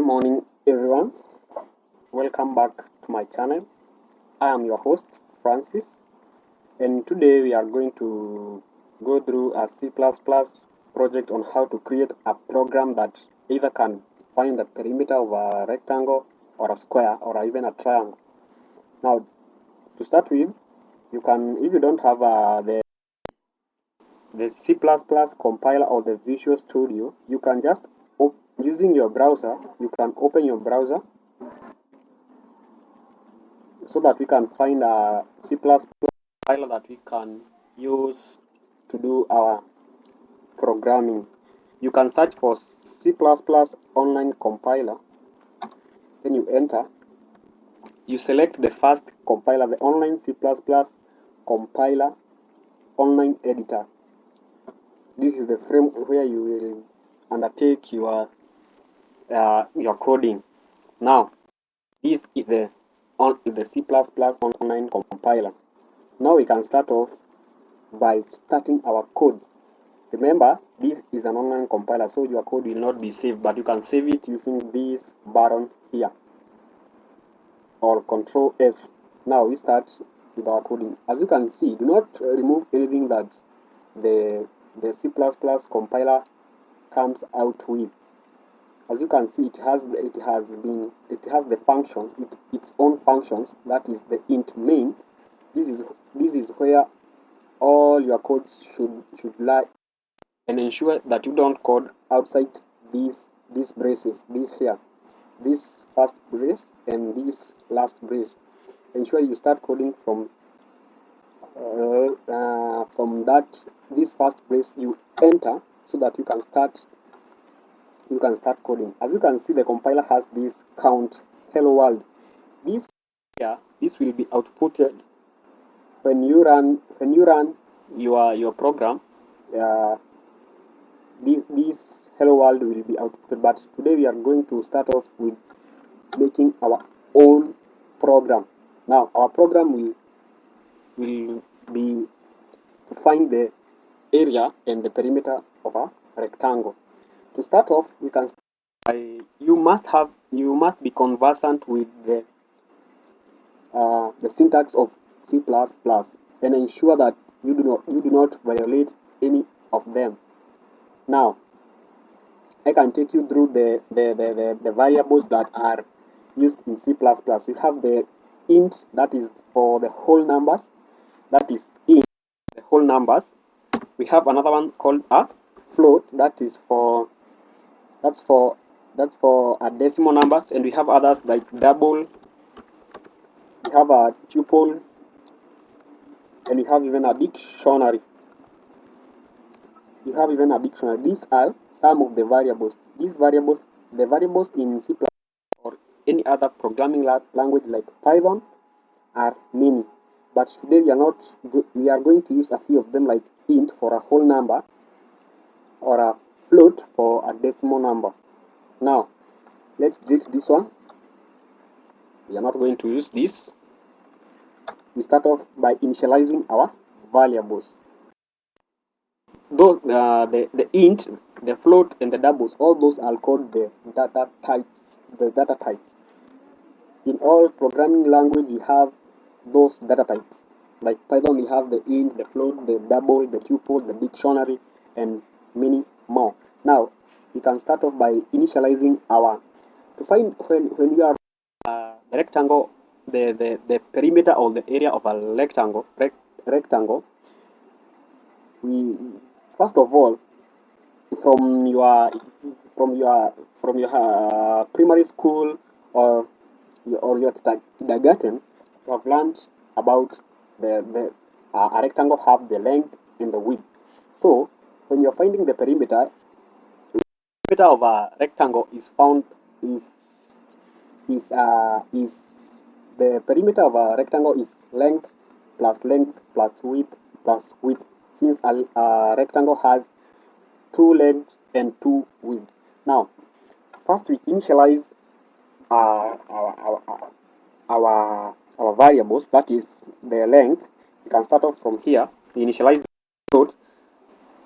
Good morning, everyone. Welcome back to my channel. I am your host, Francis, and today we are going to go through a C++ project on how to create a program that either can find the perimeter of a rectangle or a square or even a triangle. Now, to start with, you can, if you don't have the C++ compiler or the Visual Studio, you can just using your browser, you can open your browser so that we can find a C++ compiler that we can use to do our programming. You can search for C++ online compiler, then you enter, you select the first compiler, the online C++ compiler online editor. This is the frame where you will undertake your coding. Now, this is the C++ online compiler. Now we can start off by starting our code. Remember, this is an online compiler, so your code will not be saved, but you can save it using this button here, or Control S. Now we start with our coding. As you can see, do not remove anything that the C++ compiler comes out with. As you can see, it has the functions, its own functions. That is the int main. This is where all your codes should lie, and ensure that you don't code outside these braces, this first brace and this last brace. Ensure you start coding from this first brace you enter, so that you can start coding. As you can see, the compiler has this count hello world. This will be outputted when you run your program. This hello world will be outputted, but today we are going to start off with making our own program. Now our program will be to find the area and the perimeter of a rectangle. To start off, we can start by, you must be conversant with the syntax of C++, and ensure that you do not violate any of them. Now, I can take you through the variables that are used in C++. We have the int, that is for the whole numbers. That is int, the whole numbers. We have another one called a float, that's for a decimal numbers, and we have others like double. We have a tuple, and we have even a dictionary. These are some of the variables. The variables in C++ or any other programming language like Python are many, but today we are going to use a few of them, like int for a whole number, or a float for a decimal number. Now, let's delete this one. We are not going to use this. We start off by initializing our variables. Those the int, the float, and the doubles, all those are called the data types. In all programming language, we have those data types. Like Python, we have the int, the float, the double, the tuple, the dictionary, and many more. Now, we can start off by initializing our, to find when we are the rectangle, the perimeter or the area of a rectangle. We first of all, from your primary school or your kindergarten, you have learned about a rectangle have the length and the width. So when you're finding the perimeter of a rectangle is found is the perimeter of a rectangle is length plus width plus width, since a rectangle has 2 lengths and 2 widths. Now, first we initialize our variables, that is the length. We can start off from here. We initialize the float.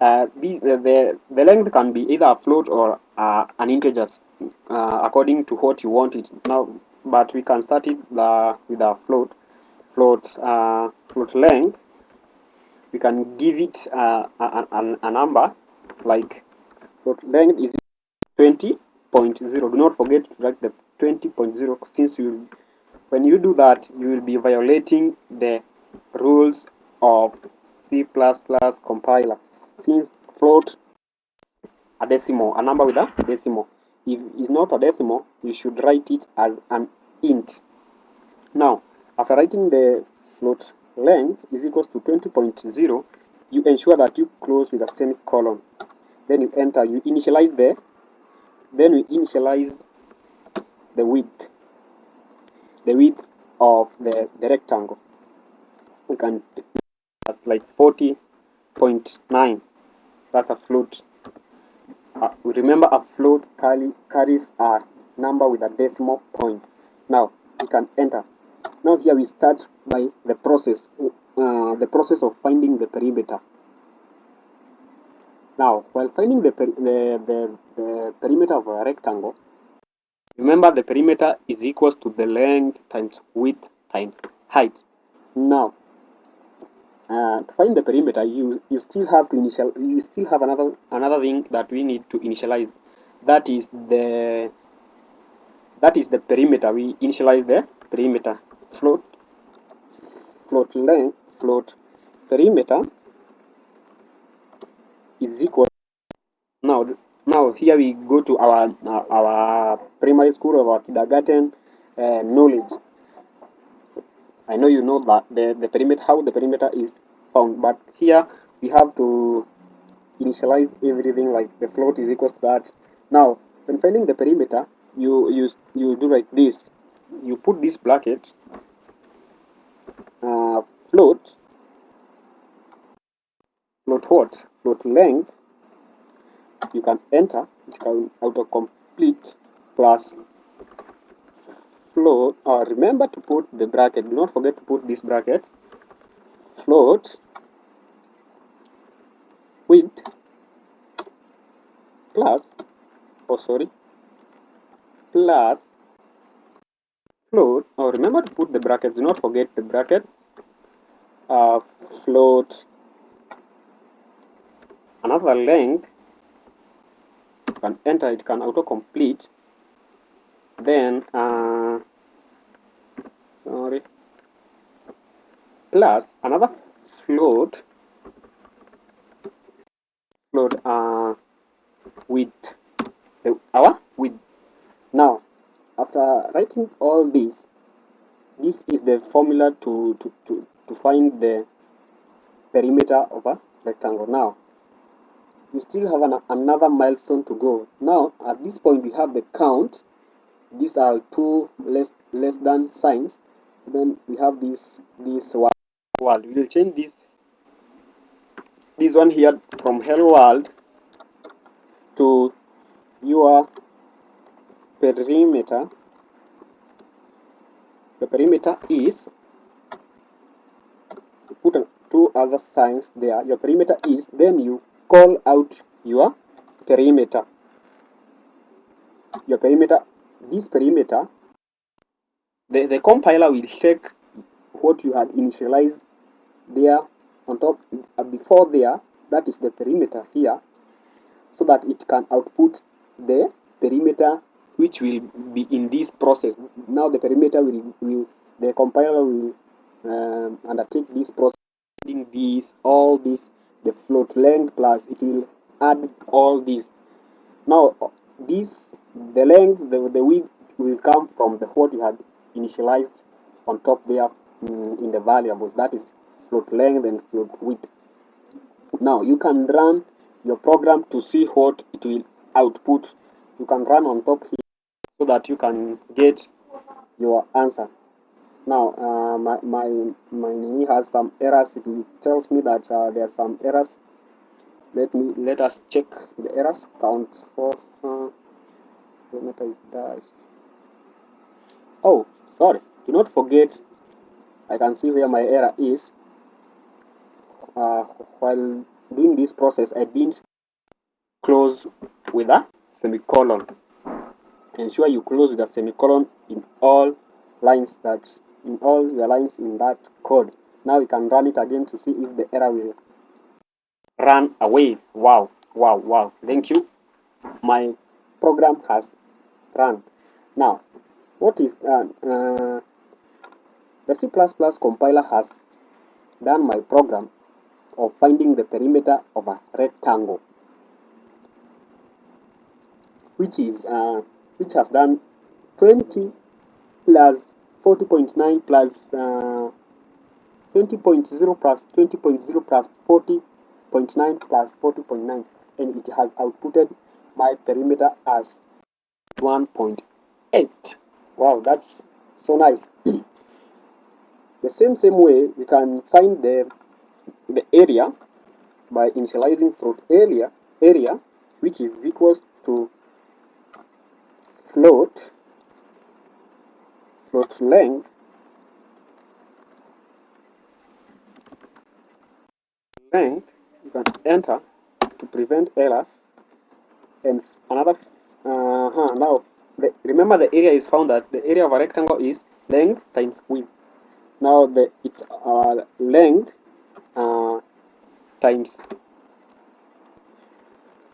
The length can be either a float or an integer, according to what you want it. Now, but we can start it with a float. Float length. We can give it a number like float length is 20.0. Do not forget to write the 20.0, since when you do that, you will be violating the rules of C++ compiler, since float a decimal, a number with a decimal. If it's not a decimal, you should write it as an int. Now, after writing the float length is equals to 20.0, you ensure that you close with a semicolon. Then you enter, you initialize then we initialize the width of the rectangle. We can that's like 40.9. That's a float. Remember, a float carries a number with a decimal point. Now we can enter. Now here we start by the process of finding the perimeter. Now, while finding the perimeter of a rectangle, remember the perimeter is equals to the length times width times height. Now, to find the perimeter, you still have another thing that we need to initialize. That is the perimeter. We initialize the perimeter. Float perimeter is equal. Now here we go to our primary school or our kindergarten knowledge. I know you know that the perimeter, how the perimeter is found, but here we have to initialize everything, like the float is equal to that. Now, when finding the perimeter, you do like this. You put this bracket, float length. You can enter, it can autocomplete plus float. Remember to put the bracket. Do not forget to put this bracket. Float width plus plus float. Remember to put the brackets. Do not forget the brackets. Float another length. You can enter, it can autocomplete. Then plus another float with our width. Now, after writing all this is the formula to find the perimeter of a rectangle. Now, we still have another milestone to go. Now, at this point, we have the count. These are two less than signs. Then we have this world. We will change this one here from hello world to your perimeter. The perimeter is, put two other signs there. Your perimeter is, then you call out your perimeter. This perimeter, the compiler will check what you had initialized there on top before there. That is the perimeter here, so that it can output the perimeter which will be in this process. Now the perimeter the compiler will undertake this process, all this, the float length plus it will add all this. Now the length, the width will come from what you had initialized on top there in the variables. That is float length and float width. Now you can run your program to see what it will output. You can run on top here so that you can get your answer. Now my Nini has some errors. It tells me that there are some errors. Let us check the errors. Count for perimeter is dash. Oh, sorry. Do not forget. I can see where my error is. While doing this process, I didn't close with a semicolon. Ensure you close with a semicolon in all lines in all your lines in that code. Now we can run it again to see if the error will run away. Wow, wow, wow. Thank you. My program has run. Now, what is the C++ compiler has done my program of finding the perimeter of a rectangle, which has done 20 plus 40.9 plus 20.0 plus 20.0 plus 40.9 plus 40.9, and it has outputted my perimeter as 1.8. Wow, that's so nice. The same way we can find the area by initializing float area, which is equals to float length you can enter to prevent errors. And another now remember the area is found that the area of a rectangle is length times width. Now it's length times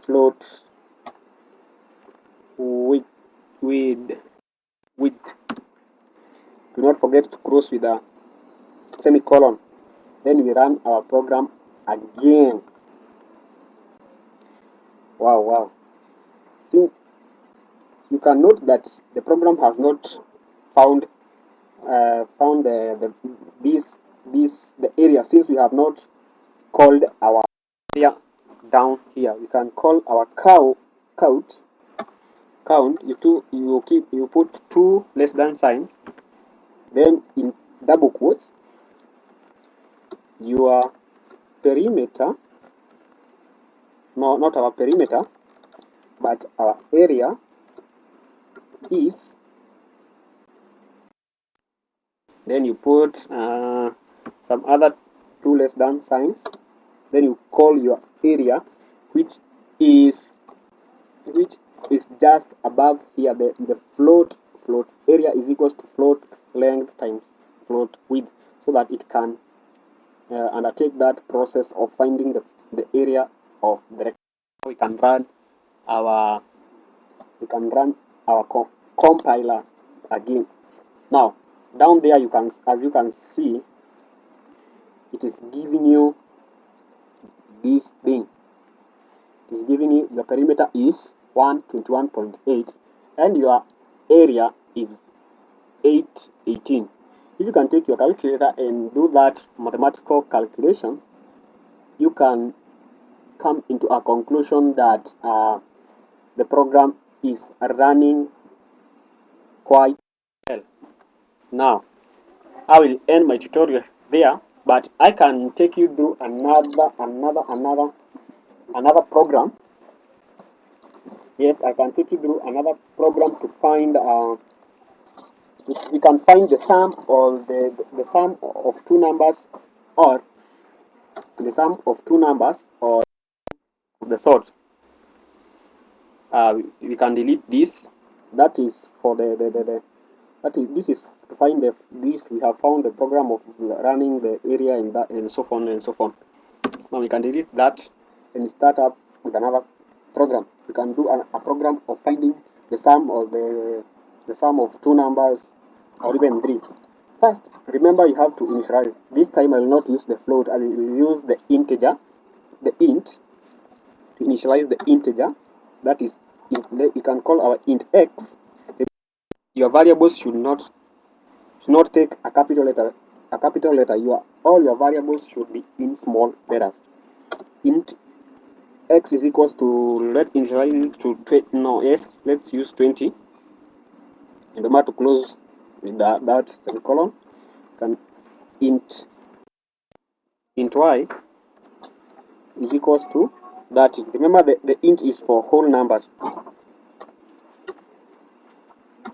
float width. Do not forget to close with a semicolon. Then we run our program again. Wow. Since you can note that the program has not found the area, since we have not called our area down here. We can call our count. You put two less than signs, then in double quotes your perimeter, no, not our perimeter, but our area is, then you put some other two less than signs, then you call your area, which is just above here. The float area is equals to float length times float width, so that it can undertake that process of finding the area of the rectangle. We can run our compiler again. Now down there, as you can see, it is giving you this thing. It is giving you the perimeter is 121.8 and your area is 818. If you can take your calculator and do that mathematical calculation, you can come into a conclusion that the program is running quite well. Now, I will end my tutorial there, but I can take you through another program. Yes, I can take you through another program to find we can find the sum or the sum of two numbers, or the sum of two numbers, or the sort. We can delete this. That is for this is to find this. We have found the program of running the area in that, and so on and so on. Now we can delete that and start up with another program. We can do a program of finding the sum of the sum of two numbers, or even three. First, remember you have to initialize. This time I will not use the float. I will use the integer, the int, to initialize the integer. That is, you can call our int x. Your variables should not take a capital letter. All your variables should be in small letters. Int x is equals to, let's initialize it to let's use 20. Remember to close with that semicolon. Can int y is equals to 30. Remember the int is for whole numbers.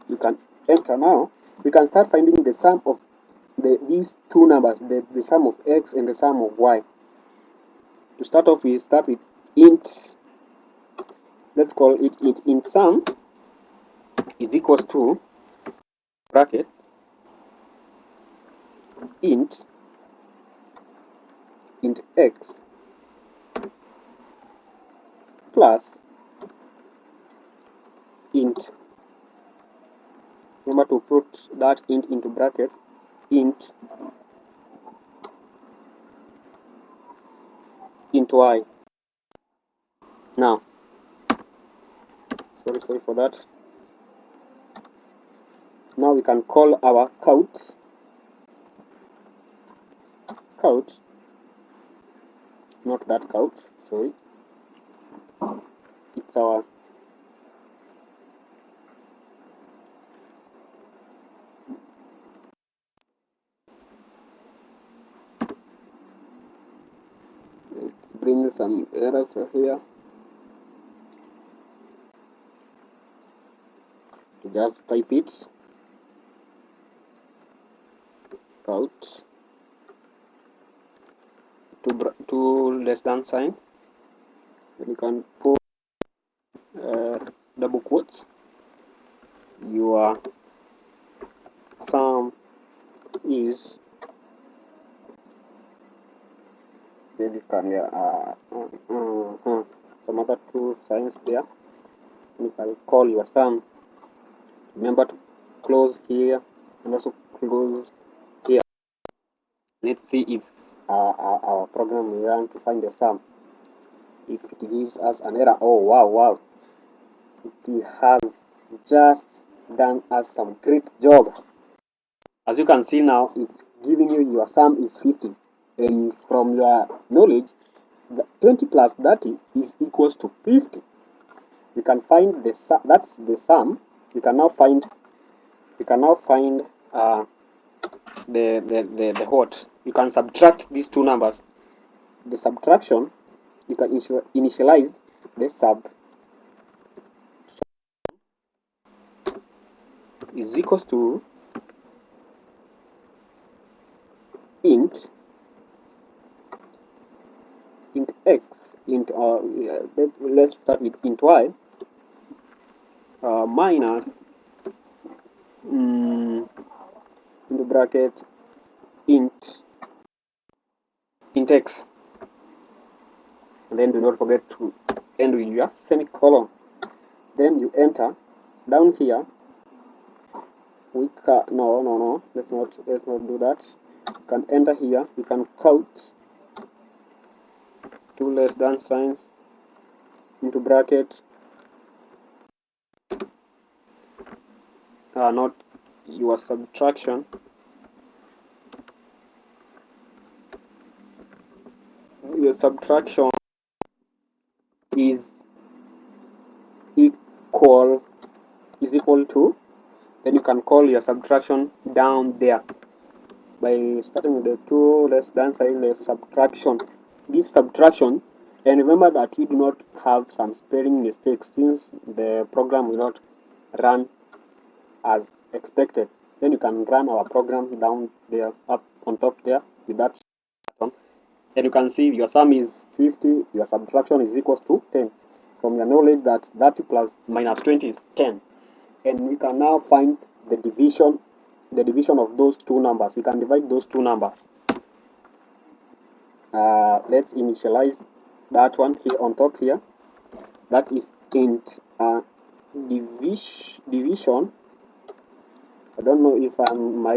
You can enter now. We can start finding the sum of these two numbers, the sum of x and the sum of y. To start off, we start with int. Let's call it int sum is equals to bracket int x plus int. Remember to put that int into bracket int y. Now, sorry for that. Now we can call our count, not that count, sorry. It's our let's bring some errors here. Just type it count two less than signs. Then you can put double quotes. Your sum is, then you can some other two signs there. You can call your sum. Remember to close here and also close here. Let's see if our program will run to find the sum. If it gives us an error, oh wow, it has just done us some great job. As you can see now, it's giving you your sum is 50, and from your knowledge, 20 plus 30 is equals to 50. You can find the sum. That's the sum. You can now find the what. You can subtract these two numbers. The subtraction, you can initialize the sub is equals to int x let's start with int y minus into bracket int x, and then do not forget to end with your semicolon. Then you enter down here. We can no, let's not do that. You can enter here. You can count two less than signs into bracket not your subtraction, your subtraction is equal to, then you can call your subtraction down there by starting with the two less than sign, the subtraction. This subtraction, and remember that you do not have some spelling mistakes since the program will not run as expected. Then you can run our program down there, up on top there with that button. And you can see your sum is 50, your subtraction is equals to 10. From your knowledge that 30 plus minus 20 is 10. And we can now find the division of those two numbers. We can divide those two numbers. Let's initialize that one here on top here. That is int division. I don't know if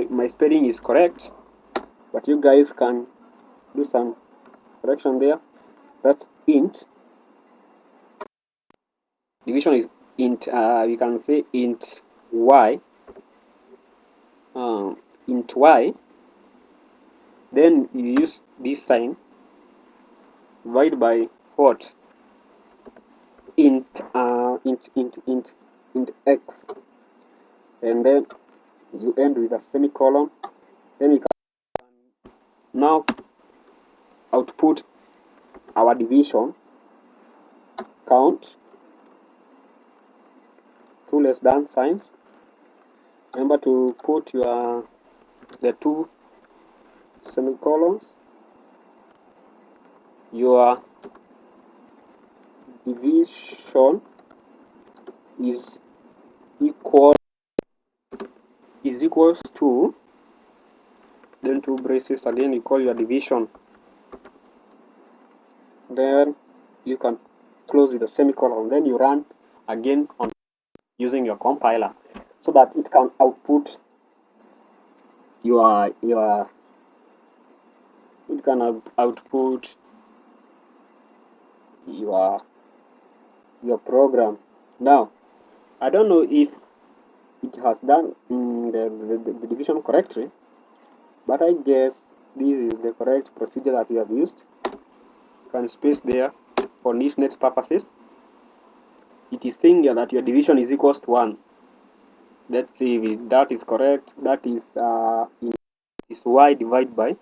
my spelling is correct, but you guys can do some correction there. That's int division is int. We can say int y. Int y. Then you use this sign. Divide by what? Int x, and then you end with a semicolon. Then we can now output our division count two less than signs. Remember to put the two semicolons, your division is equals to, then two braces again, you call your division, then you can close with a semicolon, then you run again on using your compiler so that it can output output your program. Now I don't know if it has done the division correctly, but I guess this is the correct procedure that we have used. You can space there for neatness purposes. It is saying here that your division is equals to 1. Let's see if that is correct. That is is y divided by,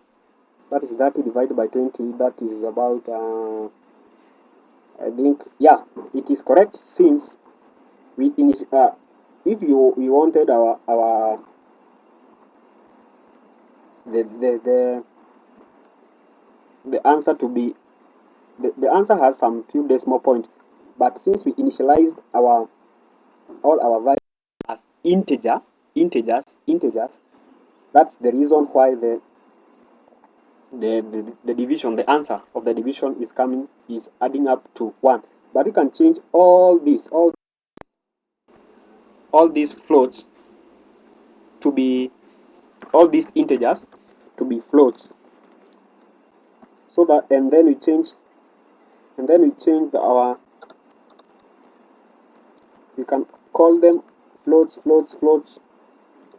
that is 30 divided by 20. That is about I think, yeah, it is correct, since we if we wanted our the answer to be, the answer has some few decimal points, but since we initialized all our values as integers, that's the reason why the division, the answer of the division is adding up to 1. But we can change all these floats to be, all these integers to be floats, so that, and then we change our, we can call them floats,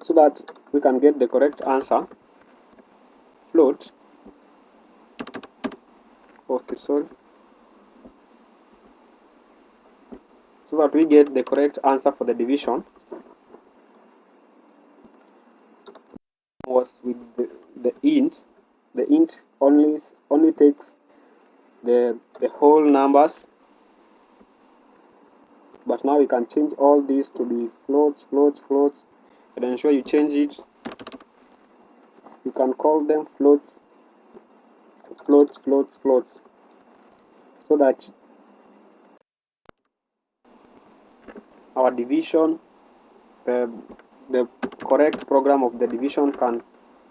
so that we can get the correct answer. Float, okay, sorry, so that we get the correct answer for the division was with the int. The int only takes the whole numbers, but now we can change all these to be floats, and ensure you change it. You can call them floats, so that our division, the correct program of the division can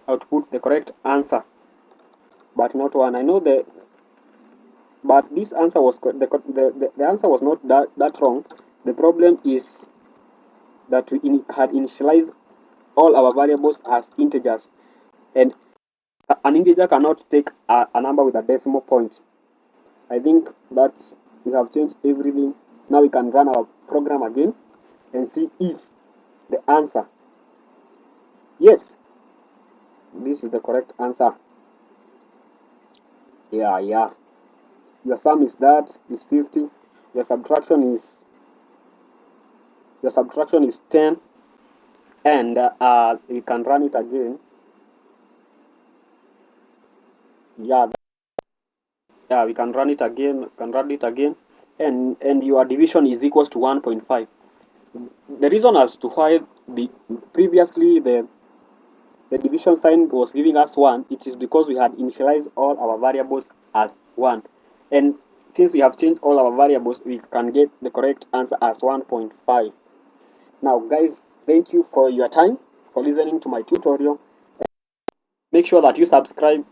output the correct answer, but not 1. I know but this answer was the answer was not that wrong. The problem is that we had initialized all our variables as integers, and an integer cannot take a number with a decimal point. I think that we have changed everything. Now we can run our program again and see if the answer, yes, this is the correct answer. Yeah, your sum is 50, your subtraction is 10, and we can run it again. Yeah, we can run it again, and your division is equals to 1.5. The reason as to why previously the division sign was giving us 1, it is because we had initialized all our variables as 1, and since we have changed all our variables, we can get the correct answer as 1.5. Now guys, thank you for your time, for listening to my tutorial. Make sure that you subscribe,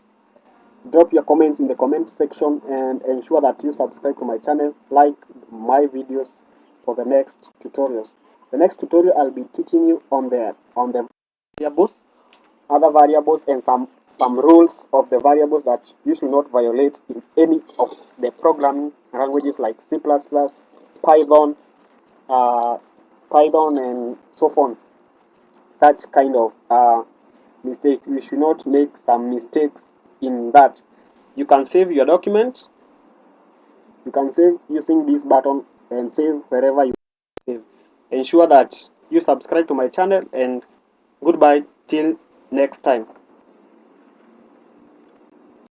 drop your comments in the comment section, and ensure that you subscribe to my channel, like my videos for the next tutorials. The next tutorial I'll be teaching you on the variables, other variables, and some rules of the variables that you should not violate in any of the programming languages like C++, Python, and so on. Such kind of mistake, you should not make some mistakes in that. You can save your document, you can save using this button, and save wherever you save. Ensure that you subscribe to my channel, and goodbye till next time.